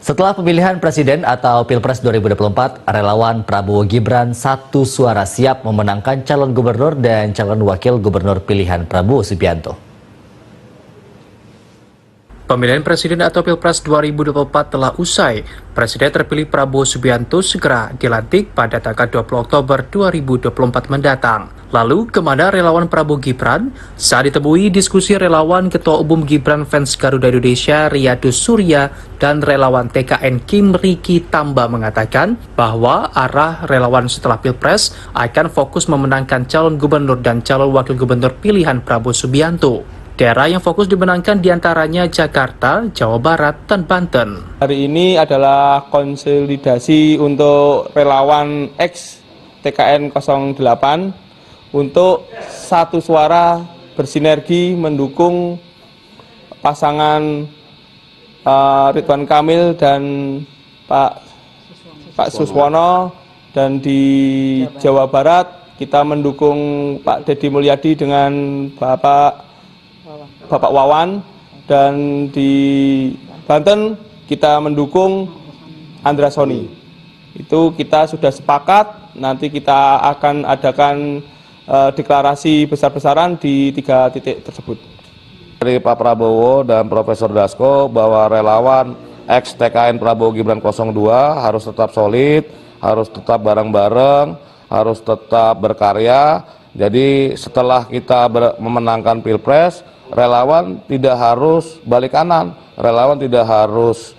Setelah pemilihan presiden atau Pilpres 2024, relawan Prabowo Gibran satu suara siap memenangkan calon gubernur dan calon wakil gubernur pilihan Prabowo Subianto. Pemilihan presiden atau Pilpres 2024 telah usai. Presiden terpilih Prabowo Subianto segera dilantik pada tanggal 20 Oktober 2024 mendatang. Lalu, kemana relawan Prabowo Gibran? Saat ditemui diskusi relawan Ketua Umum Gibran Fans Garuda Indonesia Riyadus Surya dan relawan TKN Kim Riki Tamba mengatakan bahwa arah relawan setelah Pilpres akan fokus memenangkan calon gubernur dan calon wakil gubernur pilihan Prabowo Subianto. Daerah yang fokus dimenangkan diantaranya Jakarta, Jawa Barat, dan Banten. Hari ini adalah konsolidasi untuk relawan X TKN 08 untuk satu suara bersinergi mendukung pasangan Ridwan Kamil dan Pak Suswono, dan di Jawa Barat kita mendukung Pak Deddy Mulyadi dengan Bapak Wawan, dan di Banten kita mendukung Andra Soni. Itu kita sudah sepakat, nanti kita akan adakan deklarasi besar-besaran di 3 titik tersebut. Dari Pak Prabowo dan Profesor Dasko bahwa relawan ex TKN Prabowo Gibran 02 harus tetap solid, harus tetap bareng-bareng, harus tetap berkarya. Jadi setelah kita memenangkan Pilpres, relawan tidak harus balik kanan, relawan tidak harus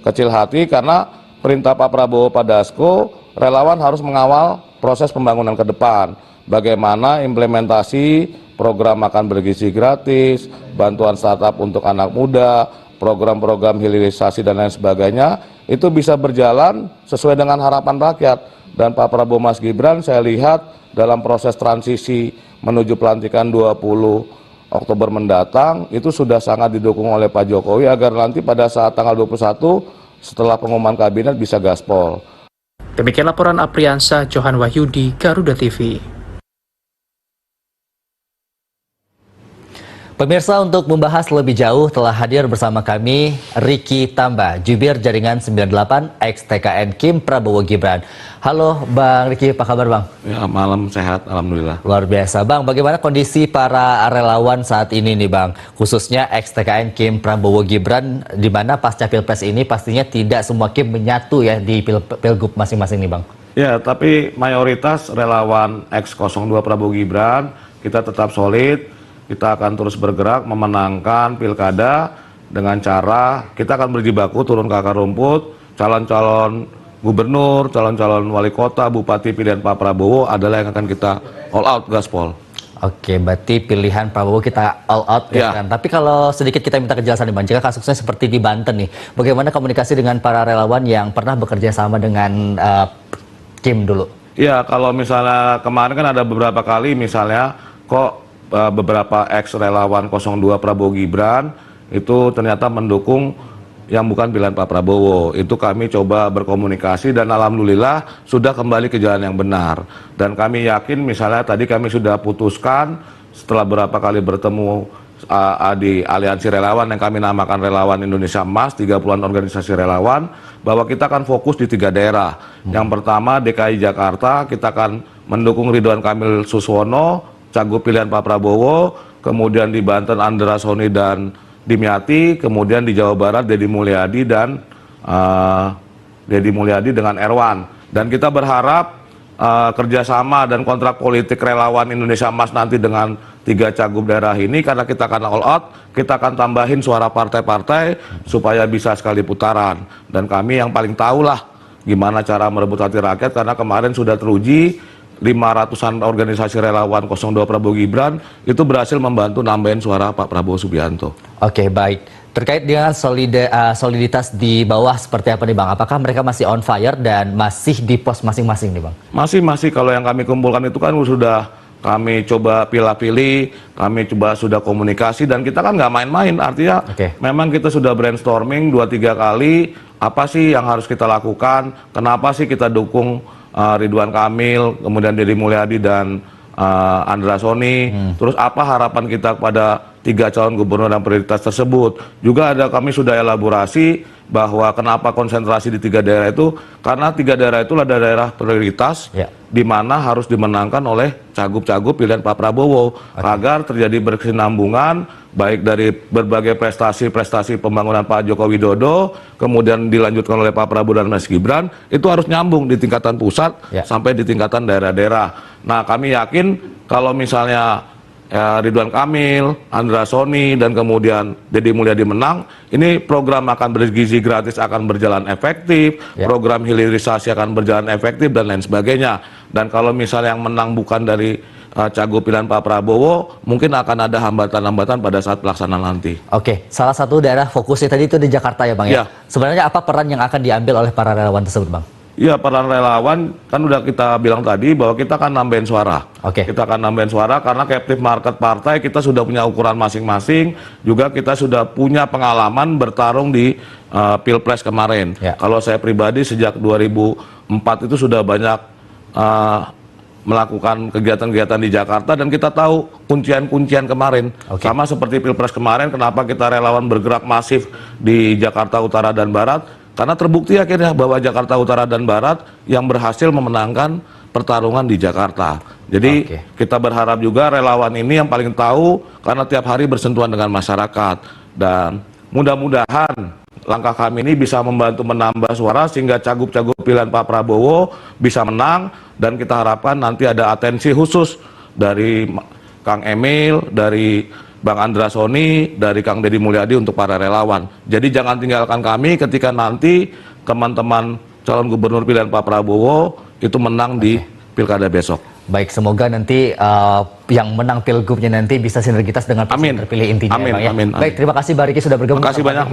kecil hati, karena perintah Pak Prabowo Pak Dasko, relawan harus mengawal proses pembangunan ke depan. Bagaimana implementasi program makan bergizi gratis, bantuan startup untuk anak muda, program-program hilirisasi dan lain sebagainya, itu bisa berjalan sesuai dengan harapan rakyat. Dan Pak Prabowo Mas Gibran saya lihat dalam proses transisi menuju pelantikan 20 Oktober mendatang itu sudah sangat didukung oleh Pak Jokowi agar nanti pada saat tanggal 21 setelah pengumuman kabinet bisa gaspol. Demikian laporan Apriansyah Johan Wahyudi, Garuda TV. Pemirsa, untuk membahas lebih jauh telah hadir bersama kami Riki Tamba, jubir jaringan 98 ex TKN Kim Prabowo Gibran. Halo Bang Riki, apa kabar Bang? Ya, malam sehat, alhamdulillah. Luar biasa Bang, bagaimana kondisi para relawan saat ini nih Bang? Khususnya ex TKN Kim Prabowo Gibran, di mana pasca Pilpres ini pastinya tidak semua Kim menyatu ya di Pilgub masing-masing nih Bang. Ya, tapi mayoritas relawan ex 02 Prabowo Gibran kita tetap solid. Kita akan terus bergerak memenangkan pilkada dengan cara kita akan berjibaku turun ke akar rumput. Calon-calon gubernur, calon-calon wali kota, bupati pilihan Pak Prabowo adalah yang akan kita all out gaspol. Oke, berarti pilihan Prabowo kita all out ya kan. Tapi kalau sedikit kita minta kejelasan nih Bang, jika kasusnya seperti di Banten nih, bagaimana komunikasi dengan para relawan yang pernah bekerja sama dengan Kim dulu? Ya, kalau misalnya kemarin kan ada beberapa kali misalnya kok beberapa ex relawan 02 Prabowo Gibran itu ternyata mendukung yang bukan pilihan Pak Prabowo. Itu kami coba berkomunikasi dan alhamdulillah sudah kembali ke jalan yang benar. Dan kami yakin misalnya tadi kami sudah putuskan setelah berapa kali bertemu di aliansi relawan yang kami namakan Relawan Indonesia Emas, 30-an organisasi relawan, bahwa kita akan fokus di 3 daerah. Yang pertama DKI Jakarta, kita akan mendukung Ridwan Kamil Suswono, cagup pilihan Pak Prabowo, kemudian di Banten Andra Soni dan Dimyati, kemudian di Jawa Barat Deddy Mulyadi dengan Erwan. Dan kita berharap kerjasama dan kontrak politik relawan Indonesia Emas nanti dengan 3 cagup daerah ini, karena kita akan all out, kita akan tambahin suara partai-partai supaya bisa sekali putaran. Dan kami yang paling tahulah gimana cara merebut hati rakyat, karena kemarin sudah teruji 500-an organisasi relawan 02 Prabowo Gibran itu berhasil membantu nambahin suara Pak Prabowo Subianto. Oke, baik. Terkait dengan soliditas di bawah seperti apa nih Bang? Apakah mereka masih on fire dan masih di pos masing-masing nih Bang? Masih. Kalau yang kami kumpulkan itu kan sudah kami coba pilih-pilih, kami coba sudah komunikasi, dan kita kan nggak main-main. Artinya memang kita sudah brainstorming 2-3 kali, apa sih yang harus kita lakukan, kenapa sih kita dukung Ridwan Kamil, kemudian Deddy Mulyadi dan Andra Soni. Terus apa harapan kita kepada 3 calon gubernur dan prioritas tersebut. Juga kami sudah elaborasi bahwa kenapa konsentrasi di 3 daerah itu, karena 3 daerah itulah daerah prioritas di mana harus dimenangkan oleh cagup-cagup pilihan Pak Prabowo agar terjadi berkesinambungan baik dari berbagai prestasi-prestasi pembangunan Pak Joko Widodo, kemudian dilanjutkan oleh Pak Prabowo dan Mas Gibran, itu harus nyambung di tingkatan pusat sampai di tingkatan daerah-daerah. Nah, kami yakin kalau misalnya Ridwan Kamil, Andra Soni, dan kemudian Deddy Mulyadi menang, ini program akan bergizi gratis akan berjalan efektif, program hilirisasi akan berjalan efektif, dan lain sebagainya. Dan kalau misalnya yang menang bukan dari cagup pilihan Pak Prabowo, mungkin akan ada hambatan-hambatan pada saat pelaksanaan nanti. Oke, salah satu daerah fokusnya tadi itu di Jakarta ya Bang ya? Sebenarnya apa peran yang akan diambil oleh para relawan tersebut Bang? Iya, peran relawan kan udah kita bilang tadi bahwa kita akan nambahin suara. Kita akan nambahin suara karena captive market partai kita sudah punya ukuran masing-masing. Juga kita sudah punya pengalaman bertarung di Pilpres kemarin. Kalau saya pribadi sejak 2004 itu sudah banyak melakukan kegiatan-kegiatan di Jakarta dan kita tahu kuncian-kuncian kemarin. Sama seperti Pilpres kemarin, kenapa kita relawan bergerak masif di Jakarta Utara dan Barat? Karena terbukti akhirnya bahwa Jakarta Utara dan Barat yang berhasil memenangkan pertarungan di Jakarta. Jadi kita berharap juga relawan ini yang paling tahu karena tiap hari bersentuhan dengan masyarakat. Dan mudah-mudahan langkah kami ini bisa membantu menambah suara sehingga cagup-cagup pilihan Pak Prabowo bisa menang. Dan kita harapkan nanti ada atensi khusus dari Kang Emil, dari Bang Andra Soni, dari Kang Deddy Mulyadi untuk para relawan. Jadi jangan tinggalkan kami ketika nanti teman-teman calon gubernur pilihan Pak Prabowo itu menang di Pilkada besok. Baik, semoga nanti yang menang pilgubnya nanti bisa sinergitas dengan presiden terpilih intinya. Amin, ya, Bang, ya. amin. Baik, terima kasih Bang Riki sudah bergabung. Terima kasih banyak.